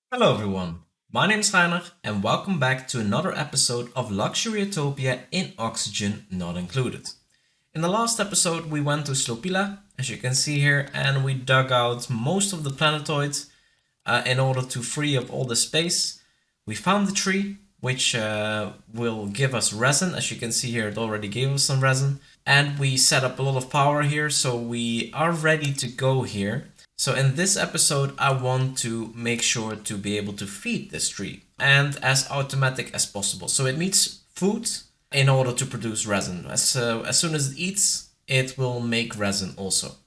Hello everyone, my name is Reiner and welcome back to another episode of Luxury Utopia in Oxygen Not Included. In the last episode we went to Slopila, as you can see here, and we dug out most of the planetoids in order to free up all the space. We found the tree, which will give us resin. As you can see here, it already gave us some resin. And we set up a lot of power here, so we are ready to go here. So in this episode, I want to make sure to be able to feed this tree and as automatic as possible. So it needs food in order to produce resin. As soon as it eats, it will make resin also.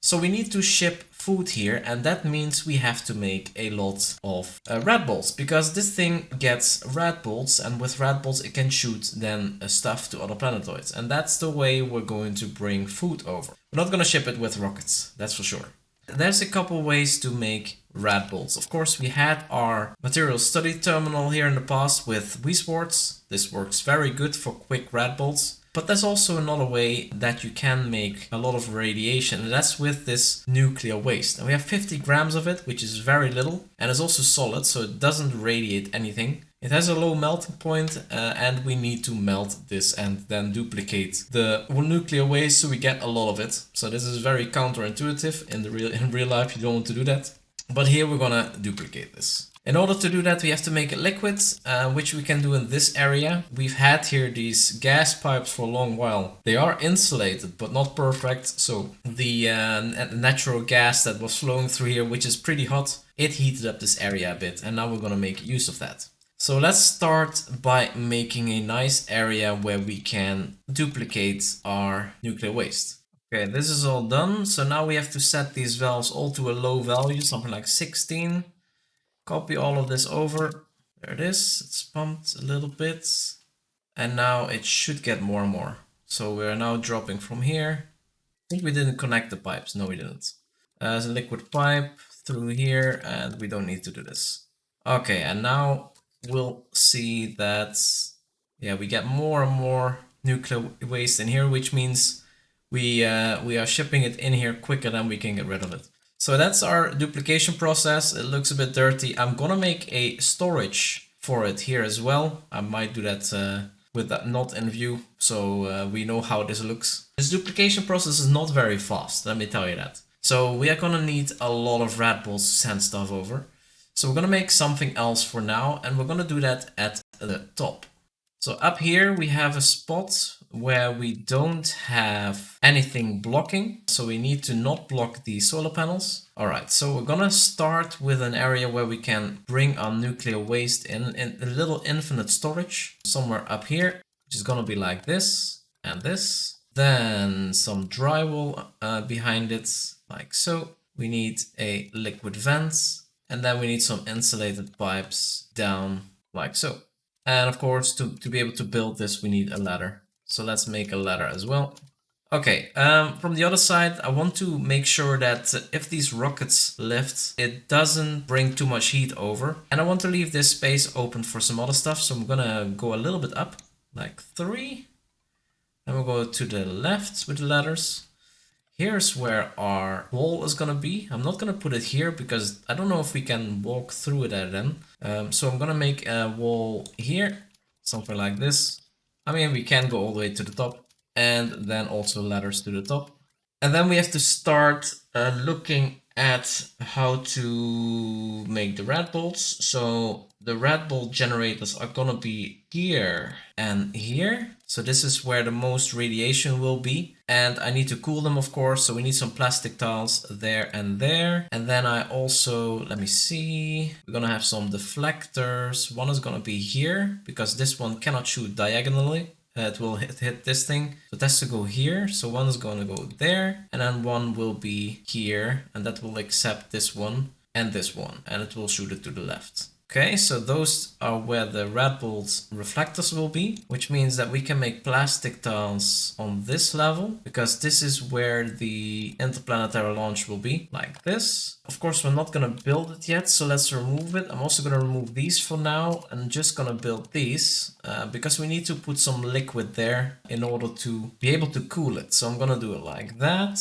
So we need to ship food here, and that means we have to make a lot of red bolts, because this thing gets red bolts, and with red bolts it can shoot then stuff to other planetoids, and that's the way we're going to bring food over. We're not going to ship it with rockets, that's for sure. There's a couple ways to make red bolts. Of course, we had our material study terminal here in the past with Wheezewort. This works very good for quick red bolts. But there's also another way that you can make a lot of radiation, and that's with this nuclear waste. And we have 50 grams of it, which is very little, and it's also solid, so it doesn't radiate anything. It has a low melting point, and we need to melt this and then duplicate the nuclear waste so we get a lot of it. So this is very counterintuitive. In real life you don't want to do that. But here we're gonna duplicate this. In order to do that, we have to make it liquid, which we can do in this area. We've had here these gas pipes for a long while. They are insulated, but not perfect. So the natural gas that was flowing through here, which is pretty hot, it heated up this area a bit. And now we're gonna make use of that. So let's start by making a nice area where we can duplicate our nuclear waste. Okay, this is all done. So now we have to set these valves all to a low value, something like 16. Copy all of this over. There it is. It's pumped a little bit. And now it should get more and more. So we're now dropping from here. I think we didn't connect the pipes. No, we didn't. There's a liquid pipe through here, and we don't need to do this. Okay, and now we'll see that, yeah, we get more and more nuclear waste in here, which means we are shipping it in here quicker than we can get rid of it. So that's our duplication process. It looks a bit dirty. I'm gonna make a storage for it here as well. I might do that with that not in view, so we know how this looks. This duplication process is not very fast, let me tell you that. So we are gonna need a lot of red bolts to send stuff over. So we're gonna make something else for now, and we're gonna do that at the top. So up here we have a spot where we don't have anything blocking. So we need to not block the solar panels. All right, so we're gonna start with an area where we can bring our nuclear waste in a little infinite storage somewhere up here, which is gonna be like this and this. Then some drywall behind it, like so. We need a liquid vent, and then we need some insulated pipes down like so. And of course, to be able to build this, we need a ladder. So let's make a ladder as well. Okay, from the other side, I want to make sure that if these rockets lift, it doesn't bring too much heat over. And I want to leave this space open for some other stuff. So I'm gonna go a little bit up, like 3. Then we'll go to the left with the ladders. Here's where our wall is gonna be. I'm not gonna put it here because I don't know if we can walk through it then. So I'm gonna make a wall here, something like this. I mean, we can go all the way to the top, and then also ladders to the top. And then we have to start looking at how to make the red bolts. So the red bolt generators are gonna be here and here. So this is where the most radiation will be. And I need to cool them, of course. So we need some plastic tiles there and there. And then I also, let me see, we're gonna have some deflectors. One is gonna be here because this one cannot shoot diagonally. It will hit this thing. So it has to go here. So one is going to go there. And then one will be here. And that will accept this one and this one. And it will shoot it to the left. Okay, so those are where the red bolt reflectors will be, which means that we can make plastic tiles on this level, because this is where the interplanetary launch will be, like this. Of course, we're not gonna build it yet, so let's remove it. I'm also gonna remove these for now, and just gonna build these, because we need to put some liquid there in order to be able to cool it. So I'm gonna do it like that,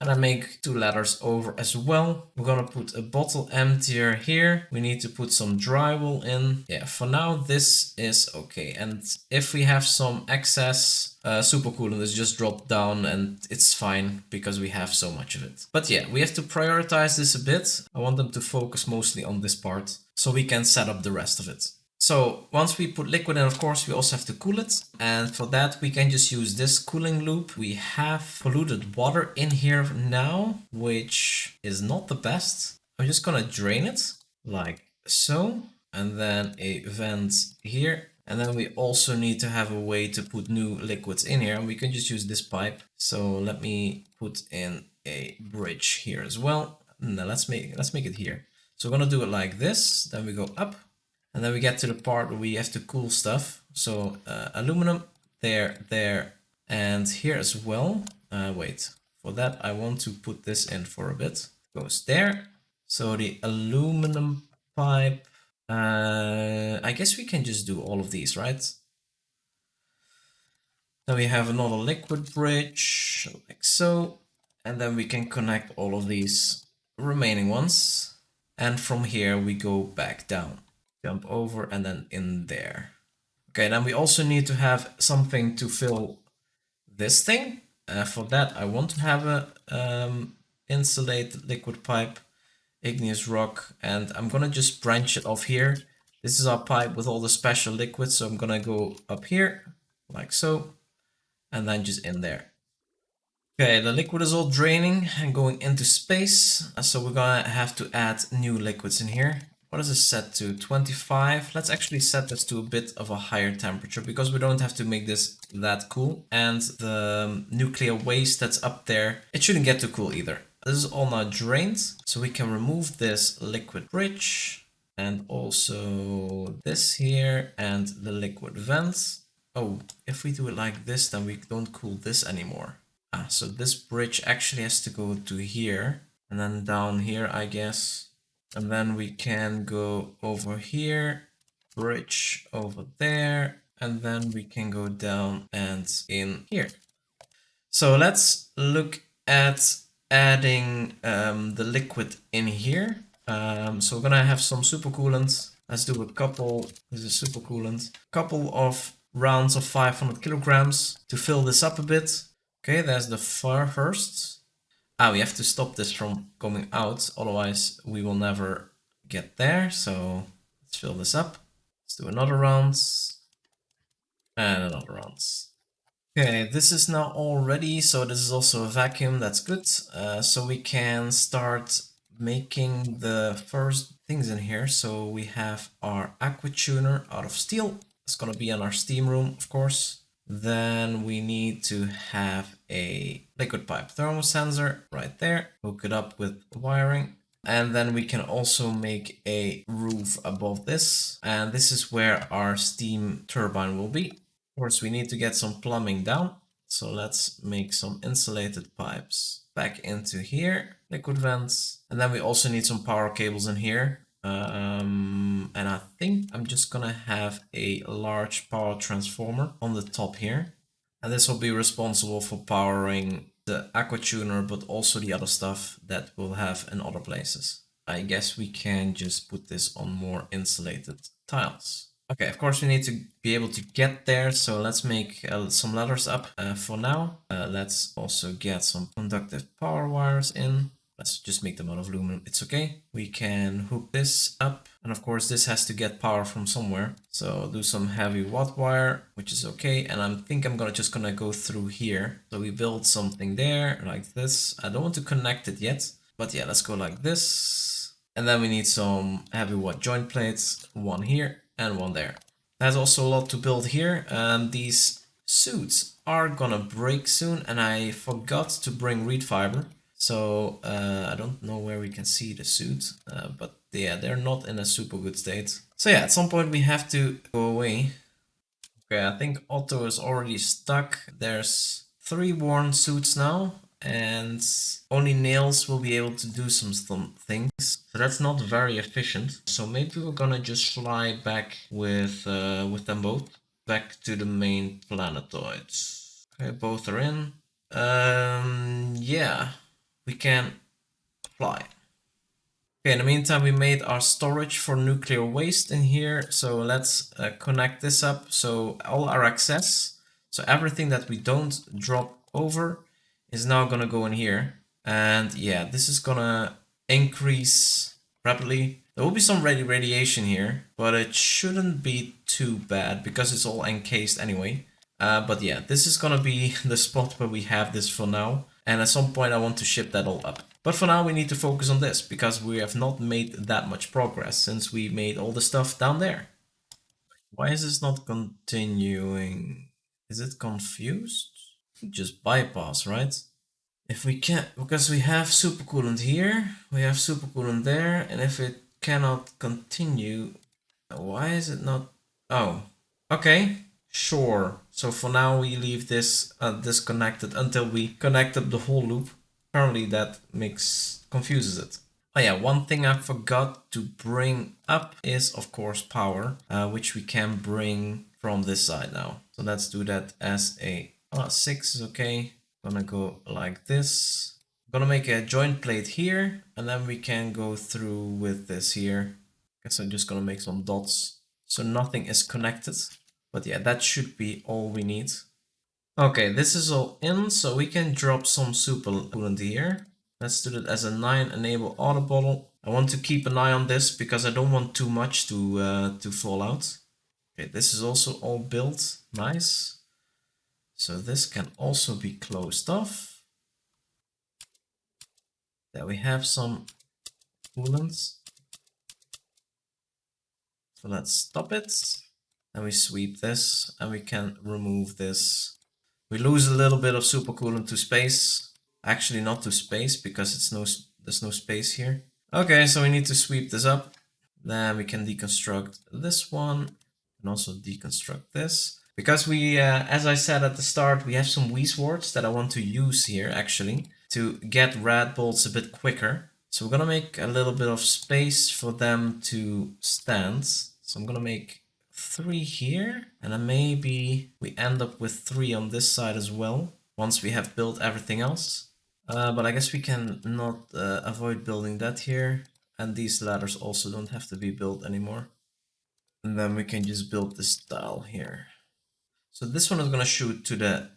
and I make 2 ladders over as well. We're gonna put a bottle emptier here. We need to put some drywall in. Yeah, for now this is okay. And if we have some excess supercoolant, is just drop down and it's fine because we have so much of it. But yeah, we have to prioritize this a bit. I want them to focus mostly on this part so we can set up the rest of it. So once we put liquid in, of course, we also have to cool it. And for that, we can just use this cooling loop. We have polluted water in here now, which is not the best. I'm just gonna drain it like so. And then a vent here. And then we also need to have a way to put new liquids in here. And we can just use this pipe. So let me put in a bridge here as well. Now let's make it here. So we're gonna do it like this. Then we go up. And then we get to the part where we have to cool stuff. So aluminum there, and here as well. Wait, for that I want to put this in for a bit. Goes there. So the aluminum pipe, I guess we can just do all of these, right? Then we have another liquid bridge, like so. And then we can connect all of these remaining ones. And from here we go back down. Jump over and then in there. Okay, then we also need to have something to fill this thing. For that, I want to have a insulated liquid pipe, igneous rock, and I'm gonna just branch it off here. This is our pipe with all the special liquids, so I'm gonna go up here, like so, and then just in there. Okay, the liquid is all draining and going into space, so we're gonna have to add new liquids in here. What is this set to? 25. Let's actually set this to a bit of a higher temperature because we don't have to make this that cool. And the nuclear waste that's up there, it shouldn't get too cool either. This is all now drained, so we can remove this liquid bridge and also this here and the liquid vents. Oh, if we do it like this, then we don't cool this anymore. So this bridge actually has to go to here and then down here, I guess. And then we can go over here, bridge over there, and then we can go down and in here. So let's look at adding the liquid in here. So we're gonna have some supercoolant. Let's do a couple, this is supercoolant, couple of rounds of 500 kilograms to fill this up a bit. Okay, there's the first. We have to stop this from coming out, otherwise we will never get there. So let's fill this up. Let's do another round and another round. Okay, this is now all ready. So this is also a vacuum, that's good. So we can start making the first things in here. So we have our aqua tuner out of steel. It's gonna be in our steam room, of course. Then we need to have a liquid pipe thermosensor right there, hook it up with wiring. And then we can also make a roof above this. And this is where our steam turbine will be. Of course, we need to get some plumbing down. So let's make some insulated pipes back into here, liquid vents. And then we also need some power cables in here. And I think I'm just gonna have a large power transformer on the top here. And this will be responsible for powering the aqua tuner, but also the other stuff that we'll have in other places. I guess we can just put this on more insulated tiles. Okay, of course we need to be able to get there, so let's make some ladders up for now. Let's also get some conductive power wires in. Let's just make them out of aluminum, it's okay. We can hook this up, and of course this has to get power from somewhere. So do some heavy watt wire, which is okay, and I think I'm just gonna go through here. So we build something there, like this. I don't want to connect it yet, but yeah, let's go like this. And then we need some heavy watt joint plates, one here and one there. There's also a lot to build here, and these suits are gonna break soon, and I forgot to bring reed fiber. So I don't know where we can see the suit, but yeah, they're not in a super good state. So yeah, at some point we have to go away. Okay, I think Otto is already stuck. There's 3 worn suits now, and only Nails will be able to do some things. So that's not very efficient. So maybe we're gonna just fly back with them both back to the main planetoids. Okay, both are in. Yeah, we can fly. Okay, in the meantime, we made our storage for nuclear waste in here. So let's connect this up. So all our excess, so everything that we don't drop over is now gonna go in here. And yeah, this is gonna increase rapidly. There will be some radiation here, but it shouldn't be too bad because it's all encased anyway. But yeah, this is gonna be the spot where we have this for now. And at some point I want to ship that all up. But for now we need to focus on this because we have not made that much progress since we made all the stuff down there. Why is this not continuing? Is it confused? Just bypass, right? If we can't, because we have supercoolant here, we have supercoolant there, and if it cannot continue, why is it not? Oh, okay. Sure. So for now we leave this disconnected until we connect up the whole loop. Apparently that confuses it. Oh yeah, one thing I forgot to bring up is of course power, which we can bring from this side now. So let's do that as a 6 is okay. Gonna go like this. Gonna make a joint plate here, and then we can go through with this here. Guess I'm just gonna make some dots so nothing is connected. But yeah, that should be all we need. Okay, this is all in, so we can drop some supercoolant here. Let's do it as a 9 enable auto bottle. I want to keep an eye on this because I don't want too much to fall out. Okay, this is also all built. Nice. So this can also be closed off. There we have some coolant. So let's stop it. And we sweep this and we can remove this. We lose a little bit of supercoolant to space. Actually not to space because there's no space here. Okay, so we need to sweep this up. Then we can deconstruct this one and also deconstruct this. Because we, as I said at the start, we have some Wheezeworts that I want to use here actually to get rad bolts a bit quicker. So we're gonna make a little bit of space for them to stand. So I'm gonna make 3 here, and then maybe we end up with 3 on this side as well once we have built everything else. But I guess we can not avoid building that here, and these ladders also don't have to be built anymore. And then we can just build this tile here. So this one is going to shoot to the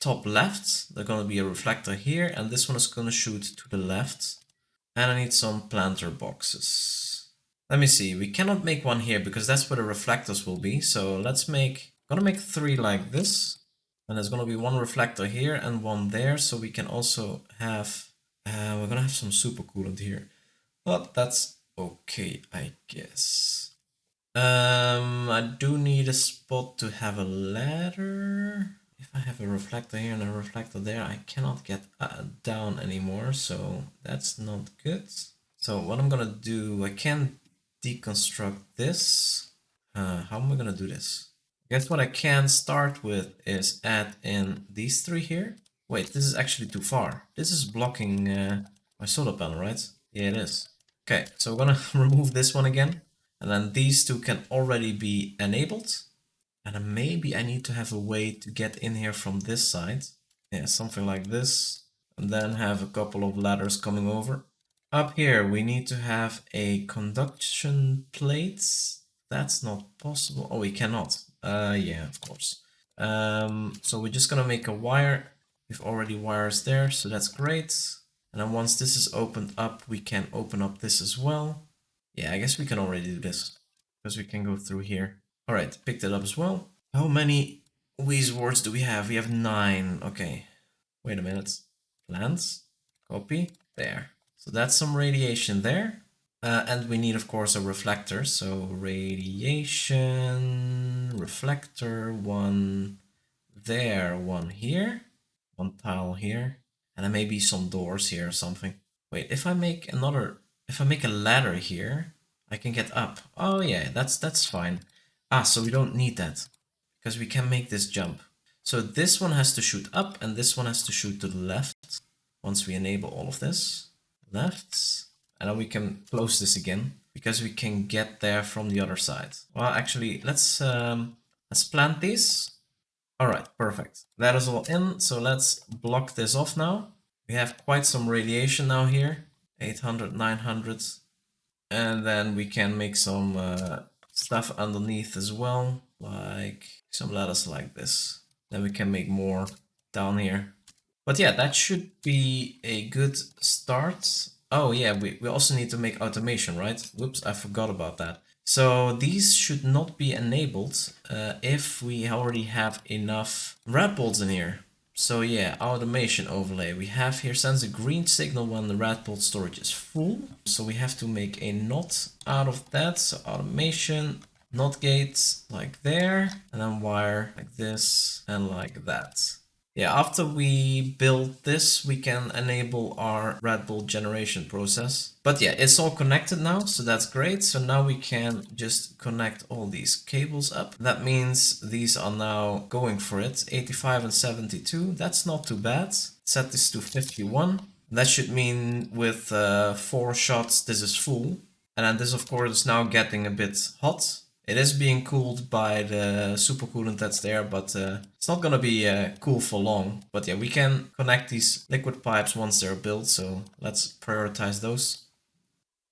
top left. There's going to be a reflector here, and this one is going to shoot to the left. And I need some planter boxes. Let me see, we cannot make one here because that's where the reflectors will be. So let's gonna make 3 like this. And there's gonna be 1 reflector here and 1 there. So we can also have, we're gonna have some supercoolant here. But that's okay, I guess. I do need a spot to have a ladder. If I have a reflector here and a reflector there, I cannot get down anymore. So that's not good. So what I'm gonna do, I can deconstruct this. How am I gonna do this? I guess what I can start with is add in these 3 here. Wait, this is actually too far. This is blocking my solar panel, right? Yeah, it is. Okay, so we're gonna remove this one again. And then these 2 can already be enabled. And then maybe I need to have a way to get in here from this side. Yeah, something like this. And then have a couple of ladders coming over. Up here, we need to have a conduction plate. That's not possible. Oh, we cannot. Yeah, of course. So we're just gonna make a wire. We've already wires there, so that's great. And then once this is opened up, we can open up this as well. Yeah, I guess we can already do this because we can go through here. All right, picked it up as well. How many Wheezeworts do we have? We have 9. Okay, wait a minute. Plants, copy, there. So that's some radiation there. And we need, of course, a reflector. So radiation, reflector, 1 there, 1 here, 1 tile here, and then maybe some doors here or something. Wait, if I make a ladder here, I can get up. Oh yeah, that's fine. Ah, so we don't need that because we can make this jump. So this one has to shoot up and this one has to shoot to the left. Once we enable all of this, left, and then we can close this again because we can get there from the other side. Well, actually, let's plant these. All right, perfect. That is all in. So let's block this off now. We have quite some radiation now here, 800, 900. And then we can make some stuff underneath as well, like some letters like this. Then we can make more down here. But yeah, that should be a good start. Oh yeah, we also need to make automation, right? Whoops, I forgot about that. So these should not be enabled if we already have enough red bolts in here. So yeah, automation overlay. We have here sends a green signal when the red bolt storage is full. So we have to make a knot out of that. So automation, knot gates like there, and then wire like this and like that. Yeah, after we build this, we can enable our red bolt generation process. But yeah, it's all connected now, so that's great. So now we can just connect all these cables up. That means these are now going for it, 85 and 72. That's not too bad. Set this to 51. That should mean with 4 shots, this is full. And then this, of course, is now getting a bit hot. It is being cooled by the supercoolant that's there, but it's not gonna be cool for long. But yeah, we can connect these liquid pipes once they're built, so let's prioritize those.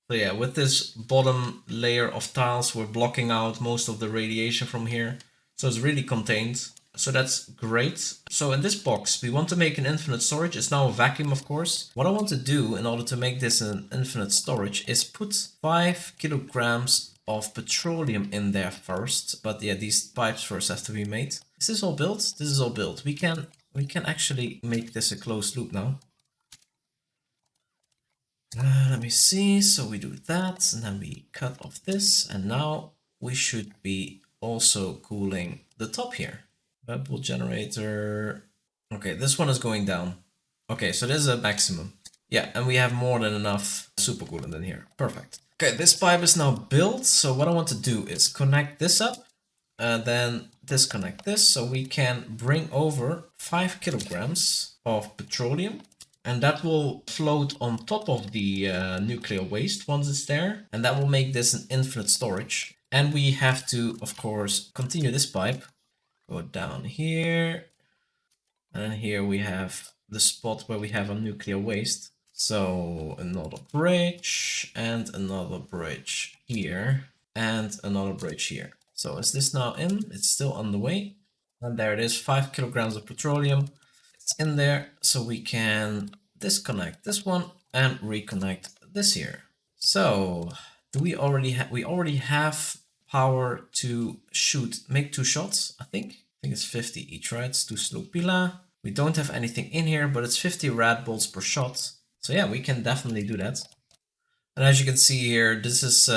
So yeah, with this bottom layer of tiles, we're blocking out most of the radiation from here. So it's really contained. So that's great. So in this box, we want to make an infinite storage. It's now a vacuum, of course. What I want to do in order to make this an infinite storage is put 5 kilograms of petroleum in there first. But yeah, these pipes first have to be made. Is this all built? This is all built. We can actually make this a closed loop now. Let me see. So we do that, and then we cut off this, and now we should be also cooling the top here. Red bolt generator. Okay, this one is going down. Okay, so this is a maximum. Yeah, and we have more than enough supercoolant in here. Perfect. Okay, this pipe is now built. So what I want to do is connect this up, and then disconnect this, so we can bring over 5 kilograms of petroleum. And that will float on top of the nuclear waste once it's there. And that will make this an infinite storage. And we have to, of course, continue this pipe. Go down here. And then here we have the spot where we have a nuclear waste. So another bridge and another bridge here. And another bridge here. So is this now in? It's still on the way. And there it is, 5 kilograms of petroleum. It's in there, so we can disconnect this one and reconnect this here. So do we already have power to make 2 shots? I think it's 50 each, right? It's 2 Slopila. We don't have anything in here, but it's 50 rad bolts per shot. So yeah, we can definitely do that. And as you can see here, this is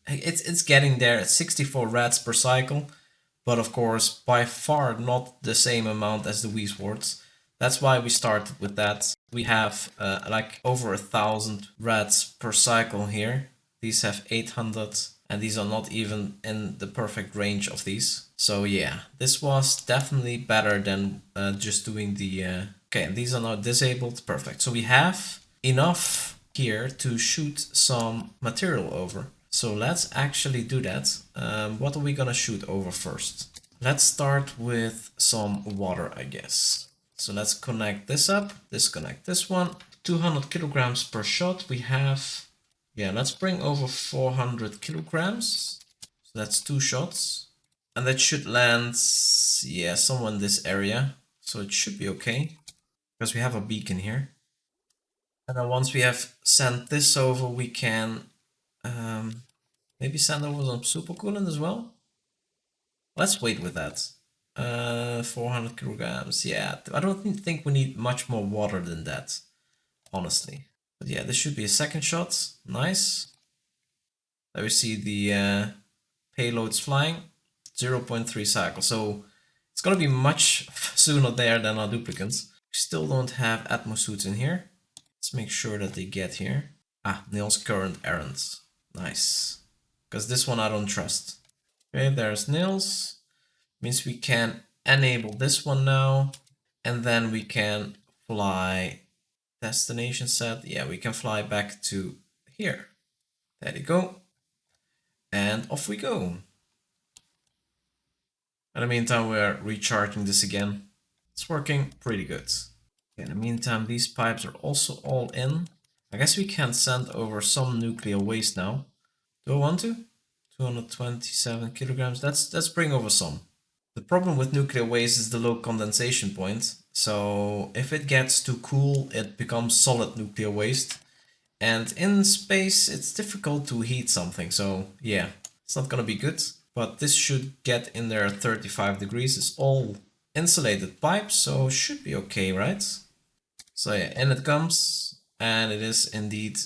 it's getting there at 64 rads per cycle. But of course, by far not the same amount as the Wheezeworts. That's why we started with that. We have like over 1,000 rads per cycle here. These have 800, and these are not even in the perfect range of these. So yeah, this was definitely better than just doing the... Okay, and these are now disabled. Perfect. So we have enough here to shoot some material over. So let's actually do that. What are we gonna shoot over first? Let's start with some water, I guess. So let's connect this up, disconnect this one. 200 kilograms per shot we have. Yeah, let's bring over 400 kilograms. So that's 2 shots. And that should land, yeah, somewhere in this area. So it should be okay, because we have a beacon here. And then once we have sent this over, we can maybe send over some supercoolant as well. Let's wait with that. 400 kilograms. Yeah, I don't think we need much more water than that, honestly. But yeah, this should be a second shot. Nice. There we see the payloads flying. 0.3 cycles. So it's gonna be much sooner there than our duplicates. We still don't have atmosuits in here. Let's make sure that they get here. Ah, Neil's current errands. Nice. because this one I don't trust. Okay, there's nils. Means we can enable this one now, and then we can fly destination set. Yeah, we can fly back to here. There you go. And off we go. In the meantime, we're recharging this again. It's working pretty good. In the meantime, these pipes are also all in. I guess we can send over some nuclear waste now. Do I want to? 227 kilograms. Let's bring over some. The problem with nuclear waste is the low condensation point. So if it gets too cool, it becomes solid nuclear waste. And in space, it's difficult to heat something. So yeah, it's not gonna be good. But this should get in there at 35 degrees. It's all insulated pipes, so should be okay, right? So yeah, in it comes, and it is indeed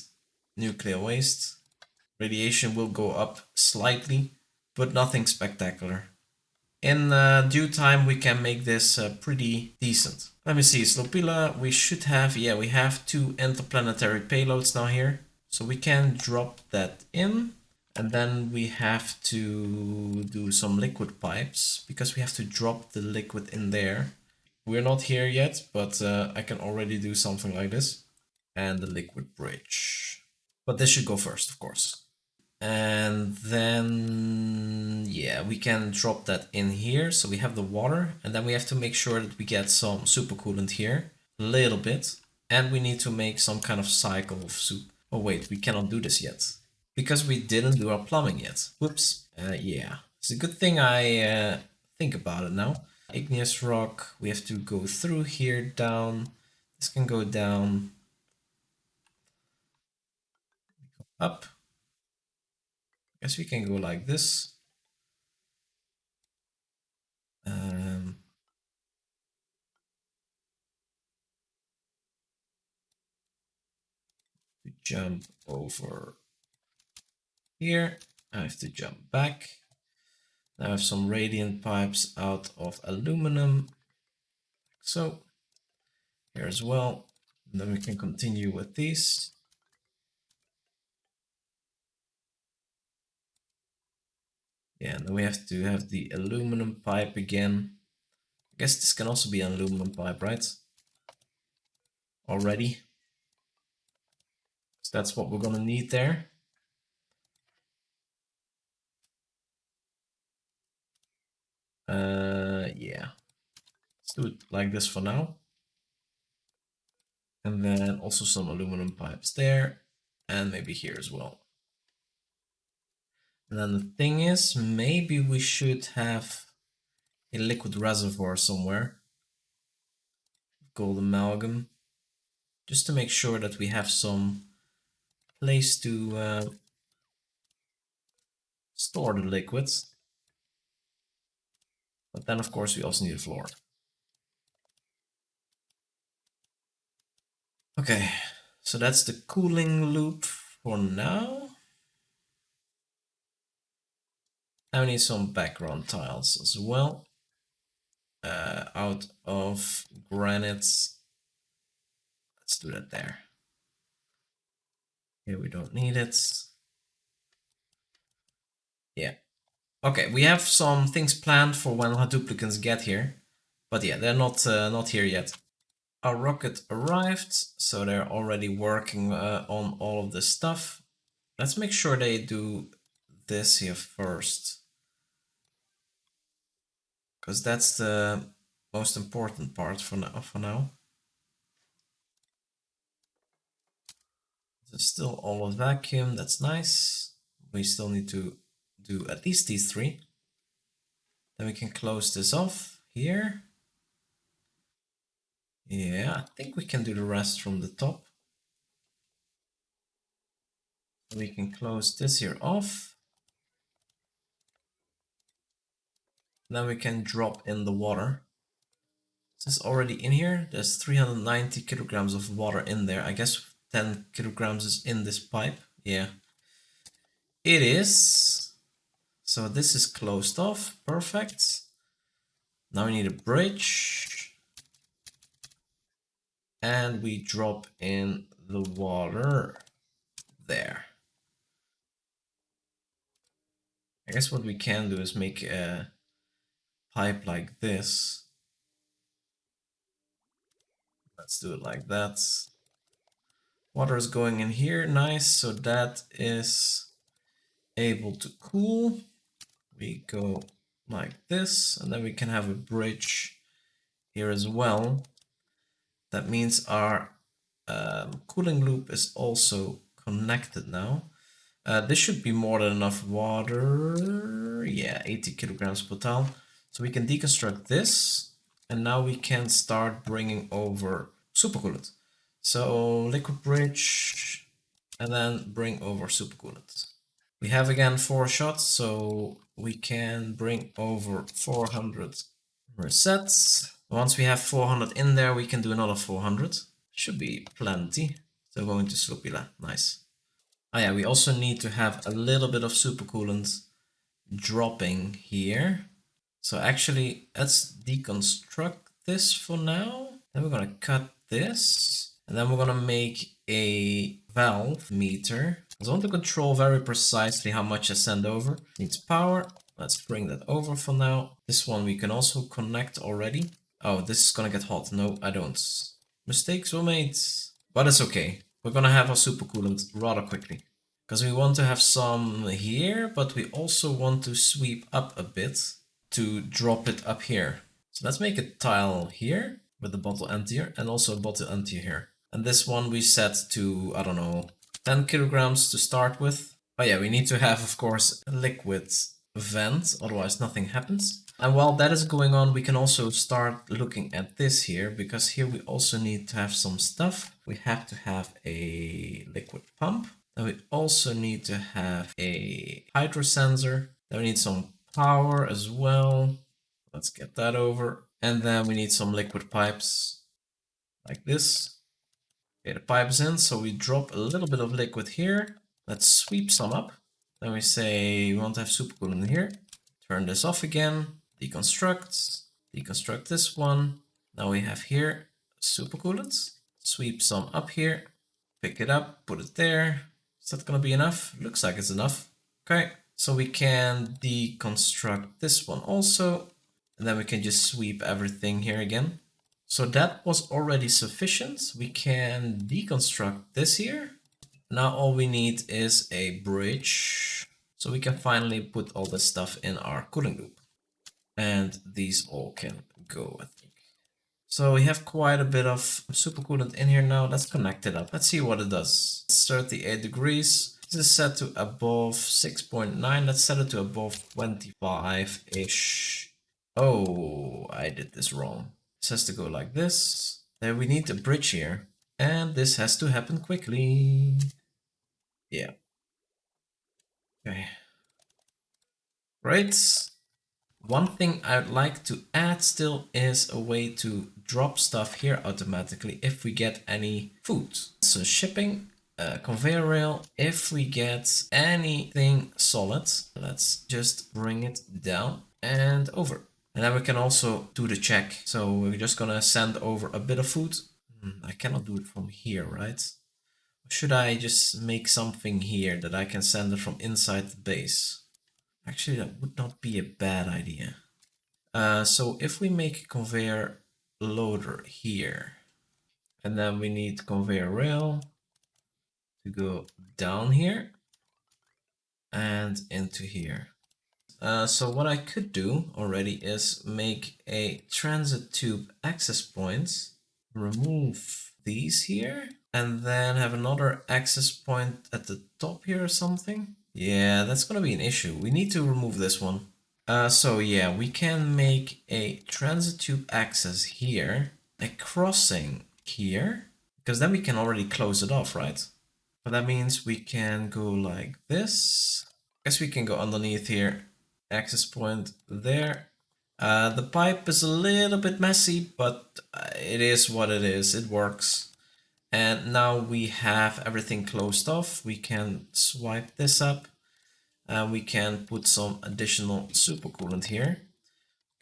nuclear waste. Radiation will go up slightly, but nothing spectacular. In due time, we can make this pretty decent. Let me see, Slopila, we should have, yeah, we have 2 interplanetary payloads now here. So we can drop that in. And then we have to do some liquid pipes, because we have to drop the liquid in there. We're not here yet, but I can already do something like this. And the liquid bridge. But this should go first, of course. And then, yeah, we can drop that in here. So we have the water, and then we have to make sure that we get some supercoolant here, a little bit. And we need to make some kind of cycle of soup. Oh wait, we cannot do this yet, because we didn't do our plumbing yet. Whoops. Yeah, it's a good thing I think about it now. Igneous rock, we have to go through here, down. This can go down. Up. Guess we can go like this. To jump over here, I have to jump back. Now I have some radiant pipes out of aluminum. So here as well. And then we can continue with these. Yeah, and then we have to have the aluminum pipe again. I guess this can also be an aluminum pipe, right? Already. So that's what we're gonna need there. Yeah. Let's do it like this for now. And then also some aluminum pipes there, and maybe here as well. And then the thing is, maybe we should have a liquid reservoir somewhere. Gold amalgam. Just to make sure that we have some place to store the liquids. But then of course we also need a floor. Okay, so that's the cooling loop for now. And we need some background tiles as well. Out of granites. Let's do that there. Here we don't need it. Yeah. Okay, we have some things planned for when our duplicants get here. But yeah, they're not here yet. Our rocket arrived, so they're already working on all of this stuff. Let's make sure they do this here first, because that's the most important part for now. There's still all of vacuum, that's nice. We still need to do at least these 3. Then we can close this off here. Yeah, I think we can do the rest from the top. We can close this here off. Then we can drop in the water. This is already in here. There's 390 kilograms of water in there. I guess 10 kilograms is in this pipe. Yeah, it is. So this is closed off. Perfect. Now we need a bridge. And we drop in the water there. I guess what we can do is make a pipe like this. Let's do it like that. Water is going in here, nice, so that is able to cool. We go like this, and then we can have a bridge here as well. That means our cooling loop is also connected now. This should be more than enough water. Yeah, 80 kilograms per tile. So we can deconstruct this, and now we can start bringing over supercoolant. So liquid bridge, and then bring over supercoolant. We have again 4 shots, so we can bring over 400 resets. Once we have 400 in there, we can do another 400. Should be plenty. So going to Slopila, nice. Oh yeah, we also need to have a little bit of supercoolant dropping here. So actually, let's deconstruct this for now. Then we're gonna cut this. And then we're gonna make a valve meter. I want to control very precisely how much I send over. Needs power. Let's bring that over for now. This one we can also connect already. Oh, this is gonna get hot. No, I don't. Mistakes were made. But it's okay. We're gonna have our supercoolant rather quickly. Because we want to have some here, but we also want to sweep up a bit to drop it up here. So let's make a tile here with the bottle emptier and also a bottle emptier here. And this one we set to, I don't know, 10 kilograms to start with. Oh yeah, we need to have, of course, a liquid vent, otherwise nothing happens. And while that is going on, we can also start looking at this here, because here we also need to have some stuff. We have to have a liquid pump. Then we also need to have a hydro sensor. Then we need some power as well. Let's get that over. And then we need some liquid pipes like this. Okay, the pipe is in, so we drop a little bit of liquid here. Let's sweep some up. Then we say we want to have supercoolant here. Turn this off again. Deconstruct. Deconstruct this one. Now we have here supercoolant. Sweep some up here. Pick it up, put it there. Is that gonna be enough? Looks like it's enough. Okay, so we can deconstruct this one also. And then we can just sweep everything here again. So that was already sufficient. We can deconstruct this here. Now all we need is a bridge. So we can finally put all this stuff in our cooling loop. And these all can go, I think. So we have quite a bit of supercoolant in here now. Let's connect it up. Let's see what it does. It's 38 degrees. This is set to above 6.9. Let's set it to above 25-ish. Oh, I did this wrong. This has to go like this. Then we need a bridge here. And this has to happen quickly. Yeah. Okay. Great. One thing I'd like to add still is a way to drop stuff here automatically if we get any food. So shipping, conveyor rail, if we get anything solid, let's just bring it down and over. And then we can also do the check. So we're just gonna send over a bit of food. I cannot do it from here, right? Should I just make something here that I can send it from inside the base? Actually, that would not be a bad idea. So if we make a conveyor loader here, and then we need conveyor rail to go down here and into here. So what I could do already is make a transit tube access point, remove these here, and then have another access point at the top here or something. Yeah, that's gonna be an issue. We need to remove this one. So yeah, we can make a transit tube access here, a crossing here, because then we can already close it off, right? But that means we can go like this. I guess we can go underneath here. Access point there. The pipe is a little bit messy, but it is what it is. It works. And now we have everything closed off. We can swipe this up. And we can put some additional supercoolant here.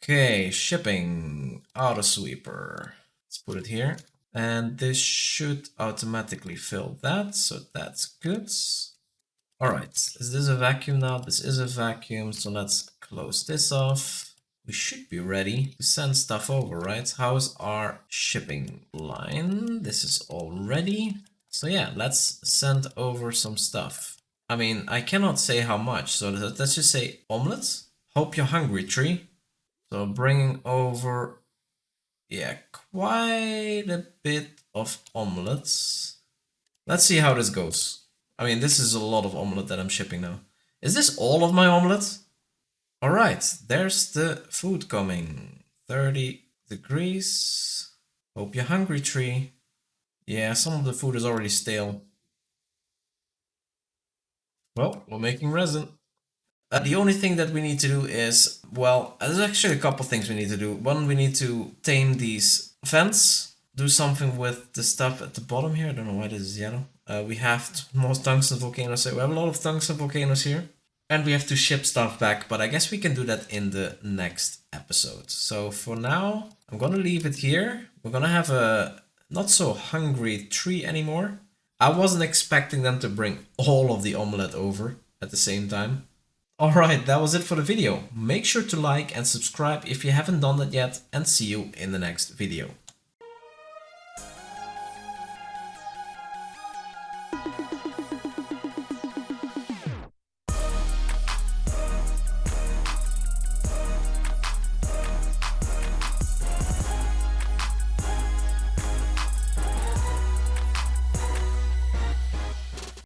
Okay, shipping, auto sweeper. Let's put it here. And this should automatically fill that, so that's good. All right, is this a vacuum now? This is a vacuum, so let's close this off. We should be ready to send stuff over, right? How's our shipping line? This is all ready. So yeah, let's send over some stuff. I mean, I cannot say how much, so let's just say omelets. Hope you're hungry, tree. So bringing over, yeah, quite a bit of omelets. Let's see how this goes. I mean, this is a lot of omelet that I'm shipping now. Is this all of my omelet? All right, there's the food coming. 30 degrees. Hope you're hungry, tree. Yeah, some of the food is already stale. Well, we're making resin. The only thing that we need to do is, well, there's actually a couple things we need to do. One, we need to tame these vents. Do something with the stuff at the bottom here. I don't know why this is yellow. We have more tungsten volcanoes. We have a lot of tungsten volcanoes here. And we have to ship stuff back, but I guess we can do that in the next episode. So for now, I'm gonna leave it here. We're gonna have a not so hungry tree anymore. I wasn't expecting them to bring all of the omelette over at the same time. Alright, that was it for the video. Make sure to like and subscribe if you haven't done that yet, and see you in the next video.